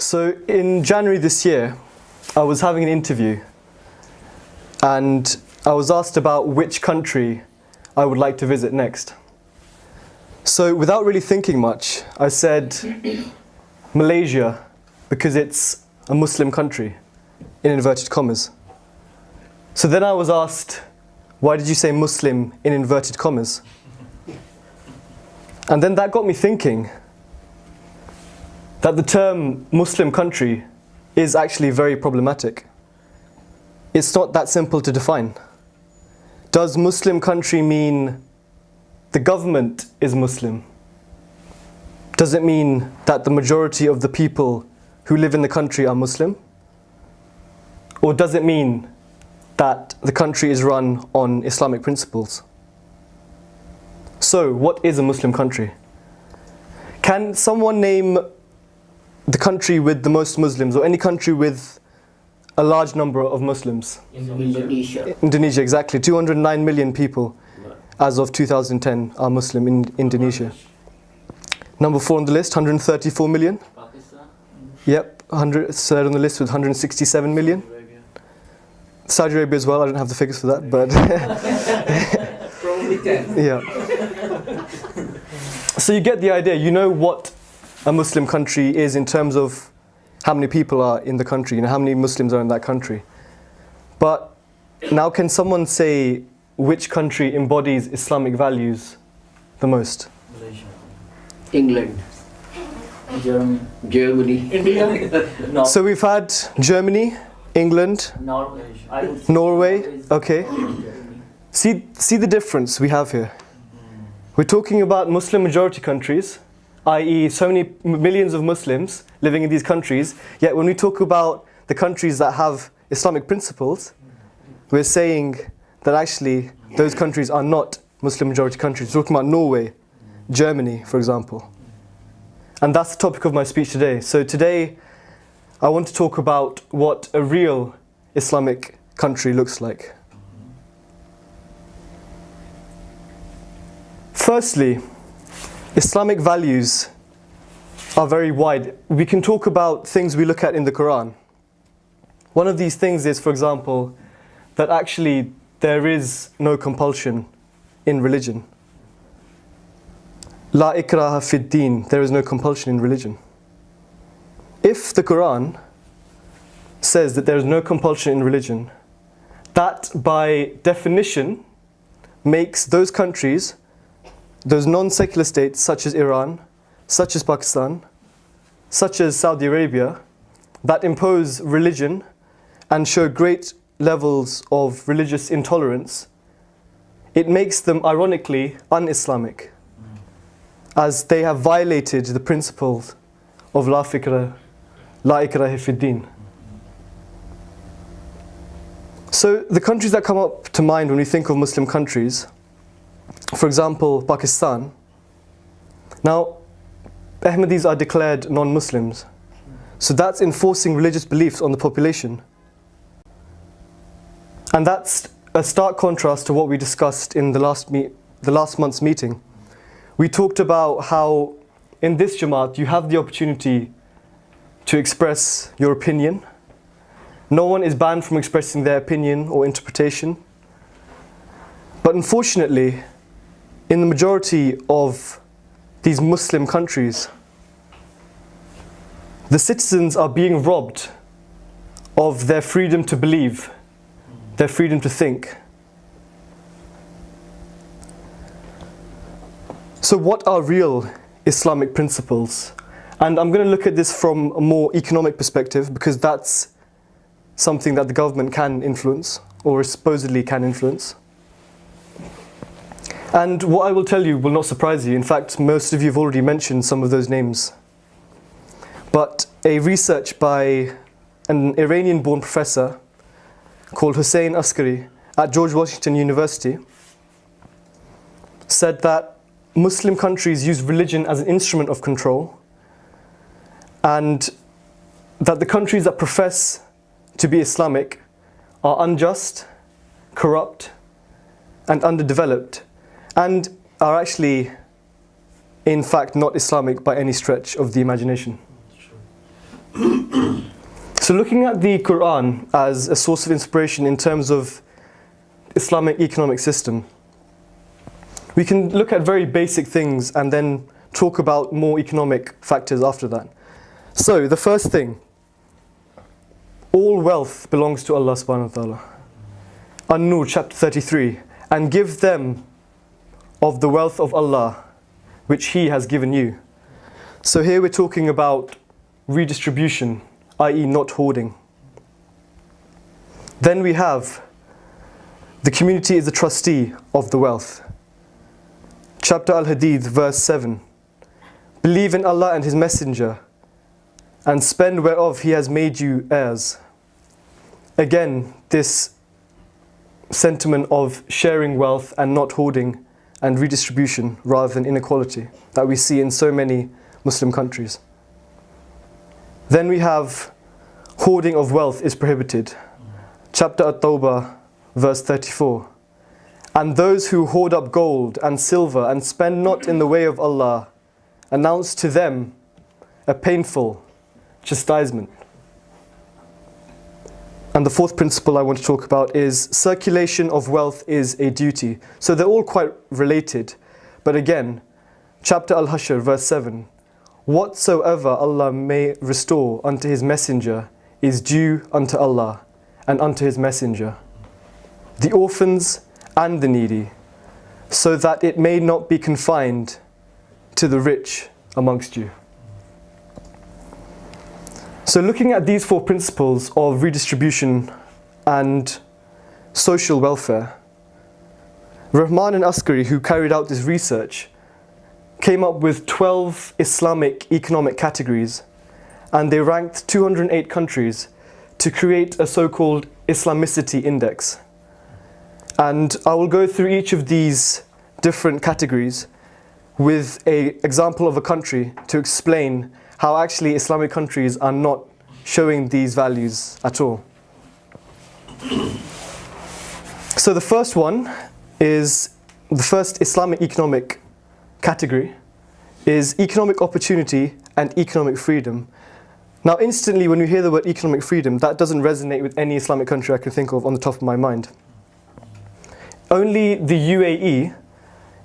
So in January this year, I was having an interview and I was asked about which country I would like to visit next. So without really thinking much, I said Malaysia, because it's a Muslim country, in inverted commas. So then I was asked, why did you say Muslim in inverted commas? And then that got me thinking that the term Muslim country is actually very problematic. It's not that simple to define. Does Muslim country mean the government is Muslim? Does it mean that the majority of the people who live in the country are Muslim? Or does it mean that the country is run on Islamic principles? So, what is a Muslim country? Can someone name the country with the most Muslims, or any country with a large number of Muslims? Indonesia. Indonesia, exactly. 209 million people as of 2010 are Muslim in Indonesia. Number 4 on the list, 134 million. Pakistan. Yep, third on the list with 167 million. Saudi Arabia as well, I don't have the figures for that, but Probably 10. yeah. So you get the idea, you know what a Muslim country is in terms of how many people are in the country, how many Muslims are in that country. But now can someone say which country embodies Islamic values the most? Malaysia. England, Germany, India. No. So we've had Germany, England, Norway. Norway, okay. See the difference we have here. We're talking about Muslim majority countries, i.e. so many millions of Muslims living in these countries, yet when we talk about the countries that have Islamic principles, we're saying that actually those countries are not Muslim majority countries. We're talking about Norway, Germany, for example. And that's the topic of my speech today. So today I want to talk about what a real Islamic country looks like. Firstly, Islamic values are very wide. We can talk about things we look at in the Quran. One of these things is, for example, that actually there is no compulsion in religion. La ikraha fid din, there is no compulsion in religion. If the Quran says that there is no compulsion in religion, that by definition makes those countries, those non-secular states such as Iran, such as Pakistan, such as Saudi Arabia, that impose religion and show great levels of religious intolerance, it makes them ironically un-Islamic, as they have violated the principles of la ikraha fid din. So the countries that come up to mind when we think of Muslim countries, for example, Pakistan. Now, Ahmadis are declared non-Muslims, so that's enforcing religious beliefs on the population. And that's a stark contrast to what we discussed in the last month's meeting. We talked about how in this Jamaat you have the opportunity to express your opinion. No one is banned from expressing their opinion or interpretation. But unfortunately, in the majority of these Muslim countries, the citizens are being robbed of their freedom to believe, their freedom to think. So what are real Islamic principles? And I'm going to look at this from a more economic perspective, because that's something that the government can influence, or supposedly can influence. And what I will tell you will not surprise you. In fact, most of you have already mentioned some of those names. But a research by an Iranian-born professor called Hussein Askari at George Washington University said that Muslim countries use religion as an instrument of control, and that the countries that profess to be Islamic are unjust, corrupt, and underdeveloped, and are actually, in fact, not Islamic by any stretch of the imagination. So looking at the Quran as a source of inspiration in terms of Islamic economic system, we can look at very basic things and then talk about more economic factors after that. So the first thing, all wealth belongs to Allah subhanahu wa ta'ala. An-Nur chapter 33, and give them of the wealth of Allah which He has given you. So here we're talking about redistribution, i.e. not hoarding. Then we have the community is the trustee of the wealth. Chapter Al-Hadid, verse 7. Believe in Allah and His Messenger, and spend whereof He has made you heirs. Again, this sentiment of sharing wealth and not hoarding and redistribution rather than inequality that we see in so many Muslim countries. Then we have hoarding of wealth is prohibited. Chapter At-Tawbah, verse 34. And those who hoard up gold and silver and spend not in the way of Allah, announce to them a painful chastisement. And the fourth principle I want to talk about is circulation of wealth is a duty. So they're all quite related. But again, chapter Al-Hashr, verse 7. Whatsoever Allah may restore unto His Messenger is due unto Allah and unto His Messenger, the orphans and the needy, so that it may not be confined to the rich amongst you. So looking at these four principles of redistribution and social welfare, Rahman and Askari, who carried out this research, came up with 12 Islamic economic categories, and they ranked 208 countries to create a so-called Islamicity index. And I will go through each of these different categories with an example of a country to explain how actually Islamic countries are not showing these values at all. So the first one is, the first Islamic economic category is economic opportunity and economic freedom. Now instantly when you hear the word economic freedom, that doesn't resonate with any Islamic country I can think of on the top of my mind. Only the UAE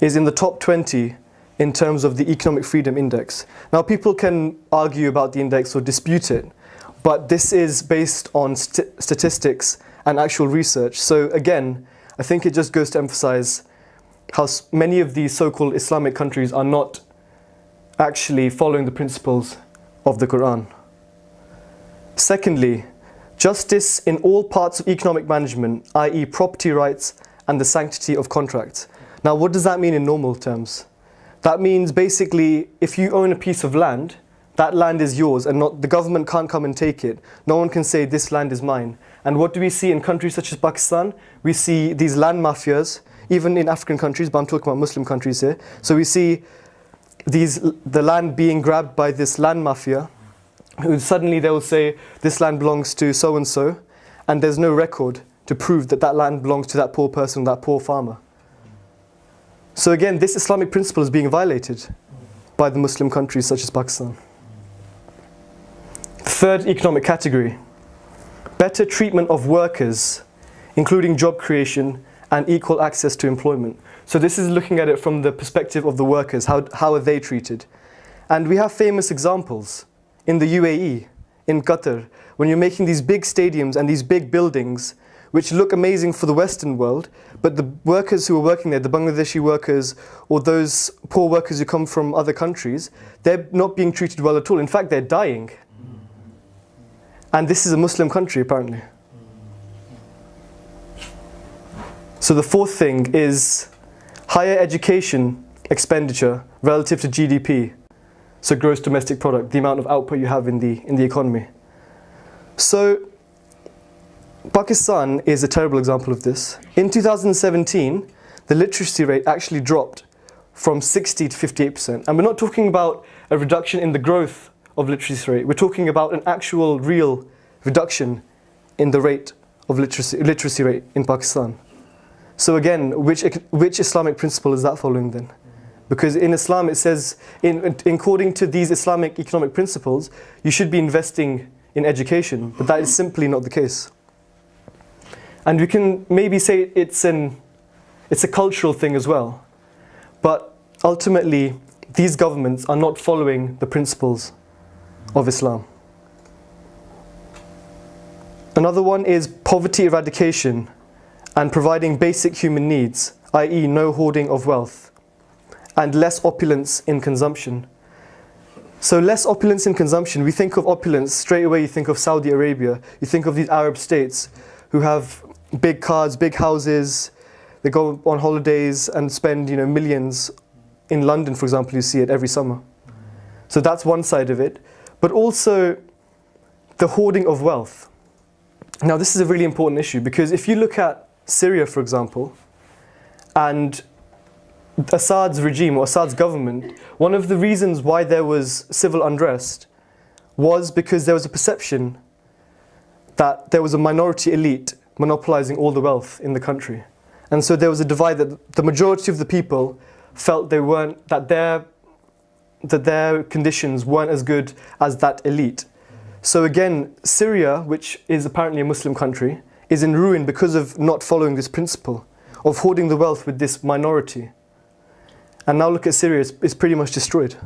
is in the top 20 in terms of the Economic Freedom Index. Now people can argue about the index or dispute it, but this is based on statistics and actual research. So again, I think it just goes to emphasize how many of these so-called Islamic countries are not actually following the principles of the Quran. Secondly, justice in all parts of economic management, i.e. property rights and the sanctity of contracts. Now what does that mean in normal terms? That means basically if you own a piece of land, that land is yours and the government can't come and take it. No one can say this land is mine. And what do we see in countries such as Pakistan? We see these land mafias, even in African countries, but I'm talking about Muslim countries here. So we see the land being grabbed by this land mafia, who suddenly they will say this land belongs to so-and-so, and there's no record to prove that that land belongs to that poor person, that poor farmer. So again, this Islamic principle is being violated by the Muslim countries such as Pakistan. The third economic category, better treatment of workers, including job creation and equal access to employment. So this is looking at it from the perspective of the workers, how are they treated? And we have famous examples in the UAE, in Qatar, when you're making these big stadiums and these big buildings which look amazing for the Western world, but the workers who are working there, the Bangladeshi workers or those poor workers who come from other countries, they're not being treated well at all. In fact, they're dying. And this is a Muslim country, apparently. So the fourth thing is higher education expenditure relative to GDP. So gross domestic product, the amount of output you have in the economy. So Pakistan is a terrible example of this. In 2017, the literacy rate actually dropped from 60 to 58%. And we're not talking about a reduction in the growth of literacy rate. We're talking about an actual, real reduction in the rate of literacy rate in Pakistan. So again, which Islamic principle is that following then? Because in Islam it says, according to these Islamic economic principles, you should be investing in education, but that is simply not the case. And we can maybe say it's a cultural thing as well. But ultimately, these governments are not following the principles of Islam. Another one is poverty eradication and providing basic human needs, i.e. no hoarding of wealth, and less opulence in consumption. So less opulence in consumption, we think of opulence, straight away you think of Saudi Arabia, you think of these Arab states who have big cars, big houses, they go on holidays and spend millions. In London, for example, you see it every summer. So that's one side of it. But also the hoarding of wealth. Now this is a really important issue because if you look at Syria, for example, and Assad's regime or Assad's government, one of the reasons why there was civil unrest was because there was a perception that there was a minority elite monopolizing all the wealth in the country. And so there was a divide that the majority of the people felt that their conditions weren't as good as that elite. So again, Syria, which is apparently a Muslim country, is in ruin because of not following this principle of hoarding the wealth with this minority. And now look at Syria, it's pretty much destroyed.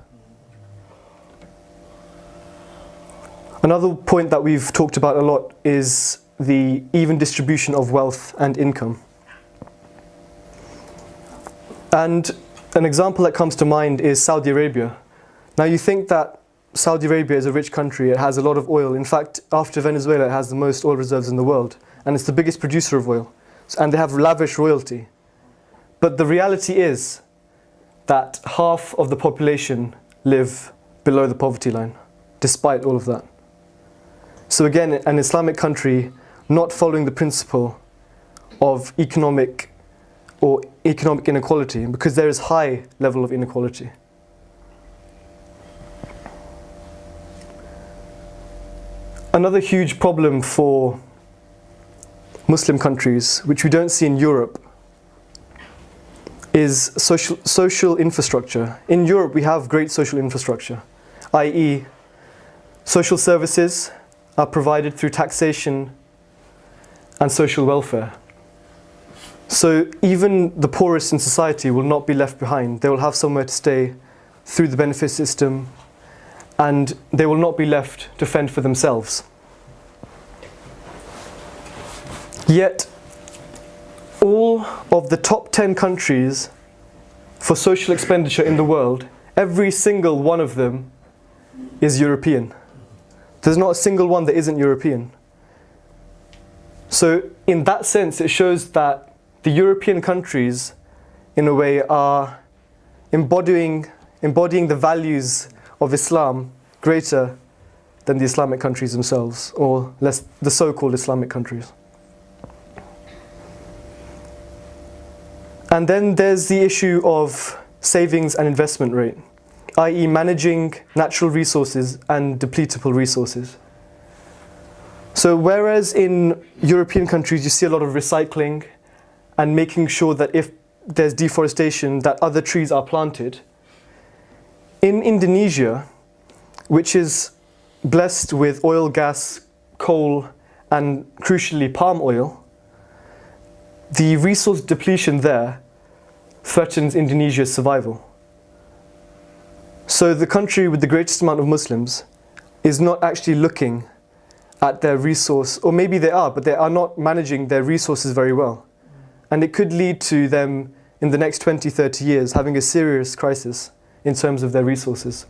Another point that we've talked about a lot is the even distribution of wealth and income. And an example that comes to mind is Saudi Arabia. Now you think that Saudi Arabia is a rich country, it has a lot of oil. In fact, after Venezuela, it has the most oil reserves in the world. And it's the biggest producer of oil. And they have lavish royalty. But the reality is that half of the population live below the poverty line, despite all of that. So again, an Islamic country not following the principle of economic inequality, because there is high level of inequality. Another huge problem for Muslim countries, which we don't see in Europe, is social infrastructure. In Europe, we have great social infrastructure, i.e. social services are provided through taxation and social welfare. So even the poorest in society will not be left behind. They will have somewhere to stay through the benefit system, and they will not be left to fend for themselves. Yet, all of the top 10 countries for social expenditure in the world, every single one of them is European. There's not a single one that isn't European. So in that sense, it shows that the European countries, in a way, are embodying the values of Islam greater than the Islamic countries themselves, or the so-called Islamic countries. And then there's the issue of savings and investment rate, i.e. managing natural resources and depletable resources. So whereas in European countries you see a lot of recycling and making sure that if there's deforestation that other trees are planted, in Indonesia, which is blessed with oil, gas, coal and crucially palm oil, the resource depletion there threatens Indonesia's survival. So the country with the greatest amount of Muslims is not actually looking at their resource, or maybe they are, but they are not managing their resources very well. And it could lead to them in the next 20, 30 years having a serious crisis in terms of their resources.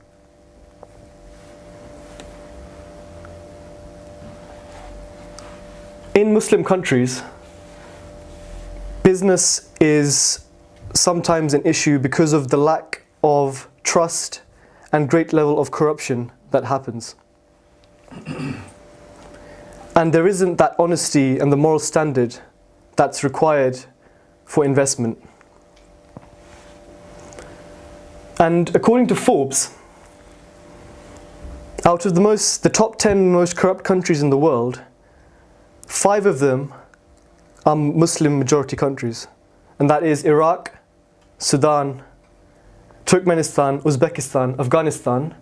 In Muslim countries, business is sometimes an issue because of the lack of trust and great level of corruption that happens. And there isn't that honesty and the moral standard that's required for investment. And according to Forbes, out of the top 10 most corrupt countries in the world, 5 of them are Muslim majority countries. And that is Iraq, Sudan, Turkmenistan, Uzbekistan, Afghanistan,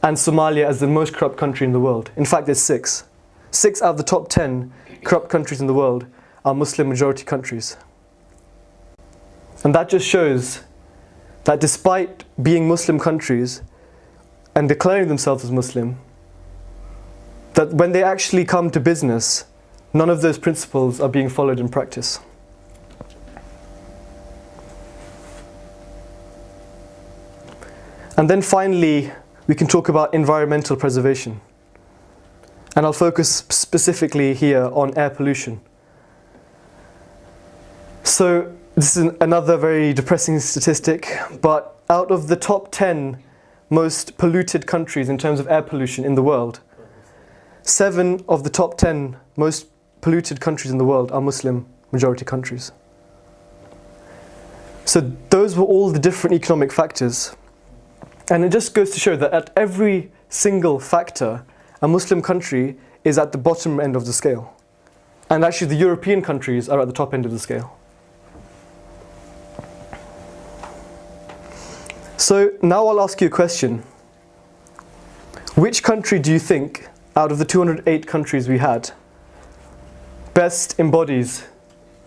and Somalia as the most corrupt country in the world. In fact, there's 6. 6 out of the top 10 corrupt countries in the world are Muslim majority countries. And that just shows that despite being Muslim countries and declaring themselves as Muslim, that when they actually come to business, none of those principles are being followed in practice. And then finally, we can talk about environmental preservation. And I'll focus specifically here on air pollution. So this is another very depressing statistic, but out of the top 10 most polluted countries in terms of air pollution in the world, 7 of the top 10 most polluted countries in the world are Muslim majority countries. So those were all the different economic factors. And it just goes to show that at every single factor, a Muslim country is at the bottom end of the scale. And actually the European countries are at the top end of the scale. So now I'll ask you a question. Which country do you think, out of the 208 countries we had, best embodies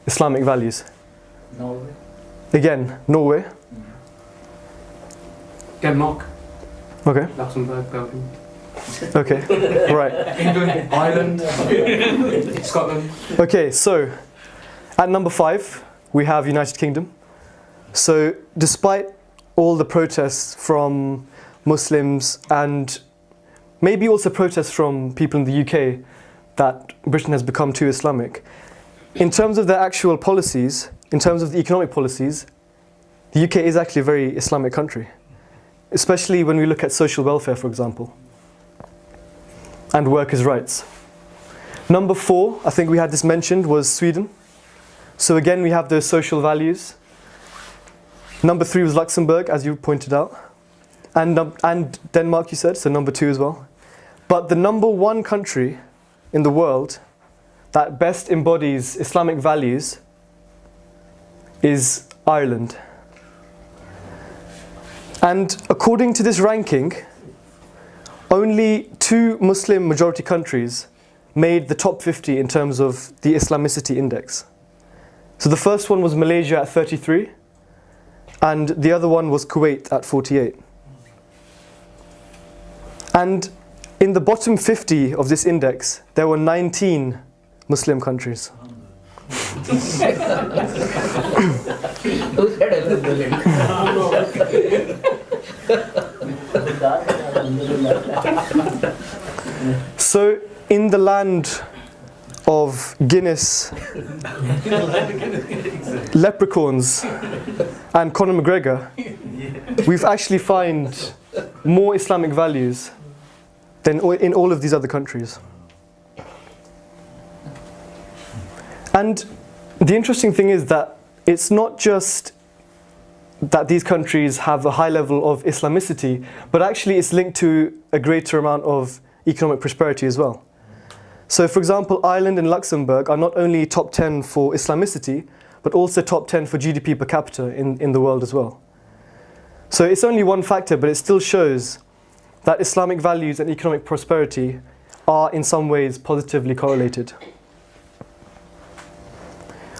Islamic values? Norway. Again, Norway. Denmark, Okay. Luxembourg, Belgium, Okay. Right. England, Ireland, Scotland. Okay, so at number 5, we have United Kingdom. So despite all the protests from Muslims and maybe also protests from people in the UK that Britain has become too Islamic, in terms of their actual policies, in terms of the economic policies, the UK is actually a very Islamic country, especially when we look at social welfare, for example, and workers' rights. Number 4, I think we had this mentioned, was Sweden. So again, we have those social values. Number 3 was Luxembourg, as you pointed out. And Denmark, you said, so number 2 as well. But the number 1 country in the world that best embodies Islamic values is Ireland. And according to this ranking, only 2 Muslim majority countries made the top 50 in terms of the Islamicity index. So the first one was Malaysia at 33, and the other one was Kuwait at 48. And in the bottom 50 of this index, there were 19 Muslim countries. Who said Alhamdulillah? So in the land of Guinness, leprechauns, and Conor McGregor, we've actually found more Islamic values than in all of these other countries. And the interesting thing is that it's not just that these countries have a high level of Islamicity, but actually it's linked to a greater amount of economic prosperity as well. So for example, Ireland and Luxembourg are not only top 10 for Islamicity, but also top 10 for GDP per capita in the world as well. So it's only one factor, but it still shows that Islamic values and economic prosperity are in some ways positively correlated.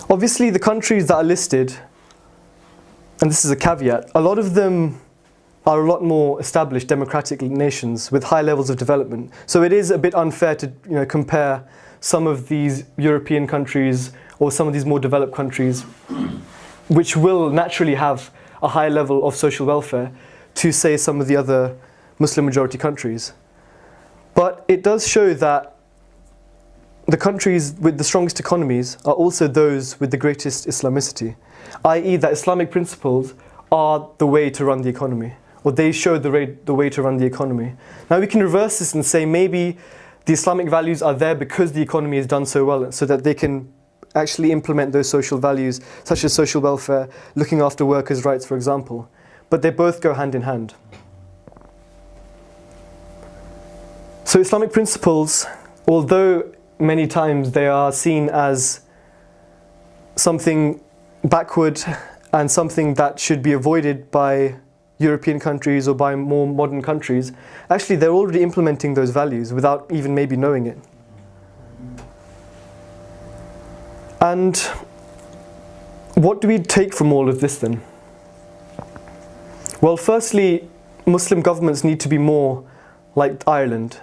Obviously, the countries that are listed, and this is a caveat, a lot of them are a lot more established democratic nations with high levels of development. So it is a bit unfair to compare some of these European countries or some of these more developed countries, which will naturally have a high level of social welfare, to say some of the other Muslim majority countries. But it does show that the countries with the strongest economies are also those with the greatest Islamicity, i.e. that Islamic principles are the way to run the economy, or they show the way to run the economy. Now we can reverse this and say maybe the Islamic values are there because the economy is done so well, so that they can actually implement those social values, such as social welfare, looking after workers' rights, for example. But they both go hand in hand. So Islamic principles, although many times they are seen as something backward and something that should be avoided by European countries or by more modern countries, actually they're already implementing those values without even maybe knowing it. And what do we take from all of this then? Well, firstly, Muslim governments need to be more like Ireland,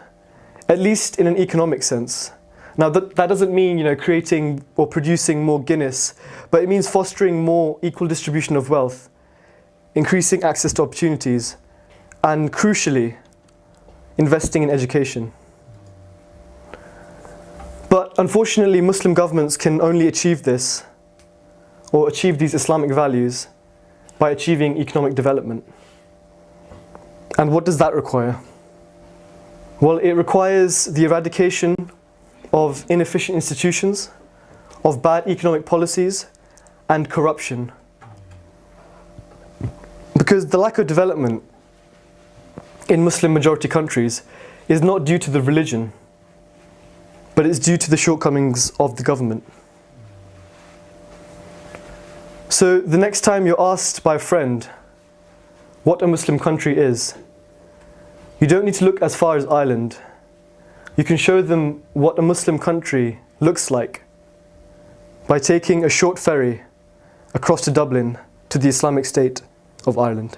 at least in an economic sense. Now that doesn't mean, creating or producing more Guinness, but it means fostering more equal distribution of wealth, increasing access to opportunities, and crucially, investing in education. But unfortunately, Muslim governments can only achieve this, or achieve these Islamic values, by achieving economic development. And what does that require? Well, it requires the eradication of inefficient institutions, of bad economic policies, and corruption. Because the lack of development in Muslim majority countries is not due to the religion, but it's due to the shortcomings of the government. So the next time you're asked by a friend what a Muslim country is, you don't need to look as far as Ireland. You can show them what a Muslim country looks like by taking a short ferry across to Dublin to the Islamic State of Ireland.